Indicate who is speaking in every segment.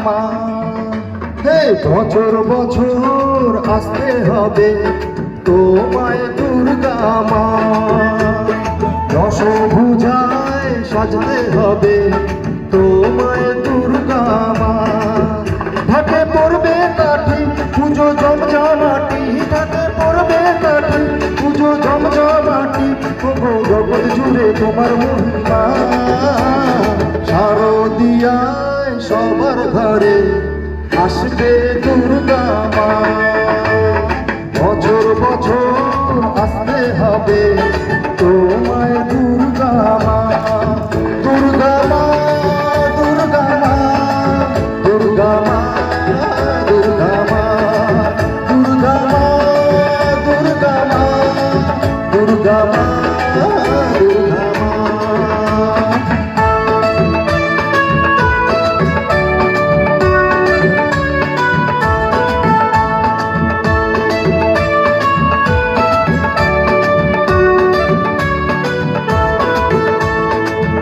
Speaker 1: মা। হে বছর বছর আসতে হবে তোমায় দুর্গা মা। দশভুজায় সাজতে হবে তোমায় দুর্গা মা। ঢাকে পড়বে কাঠি পুজো জমজমাটি, ঢাকে পড়বে কাঠি পুজো জমজমাটি। ওগো জগৎ জুড়ে তোমার মহিমা, শারদিয়ায় সবার ঘরে আসবে দুর্গা মা। বছর বছর আসতে হবে তোমায় দুর্গা মা। দুর্গা মা, দুর্গা মা, দুর্গা মা, দুর্গা মা, দুর্গা মা, দুর্গা মা, দুর্গা মা, দুর্গা মা।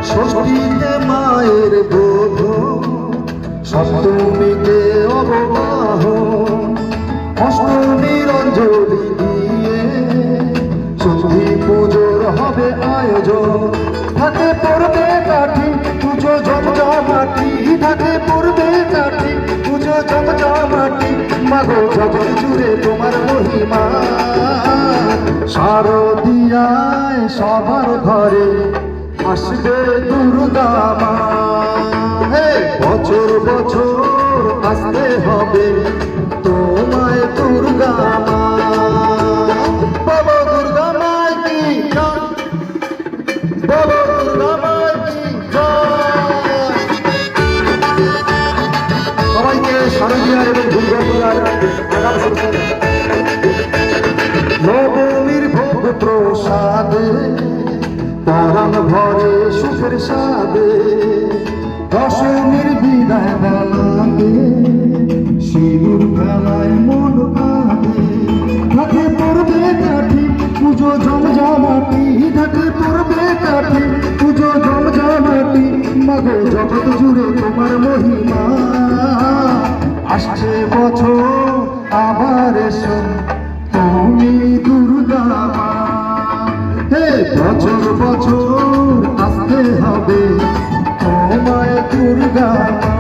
Speaker 1: ষষ্ঠীতে মায়ের বোধ, সপ্তমীতে অববাহন, অষ্টমীর অঞ্জলি দিয়ে সন্ধি পুজোর হবে আয়োজন। ঢাকে পড়বে কাঠি পুজো জমজমাটি, ঢাকে পড়বে কাঠি পুজো জমজমাটি। মাগো জগৎ জুড়ে তোমার মহিমা, শারদিয়ায় সবার ঘরে আসবে দুর্গা মা। হে বছর বছর আসতে হবে তোমায় দুর্গা মা। বাবা দুর্গা মায় কি জয়, বাবা দুর্গা মায় কি জয়। সবাইকে শারদীয়া এবং দুর্গা পূজার আগাম শুভেচ্ছা। নবমীর ভোগ প্রসাদে পরাণ ভরে সুখের সাদে, দশমীর বিদায় বেলাতে সিঁদুর খেলায় মন কাঁদে। ঢাকে পড়বে কাঠি পুজো জমজমাটি, ঢাকে পড়বে কাঠি পুজো জমজমাটি। মাগো জগৎ জুড়ে তোমার মহিমা, আসছে বছর আবার এসো তুমি দুর্গা মা। হে বছর বছর আসতে হবে তোমায় দুর্গা মা।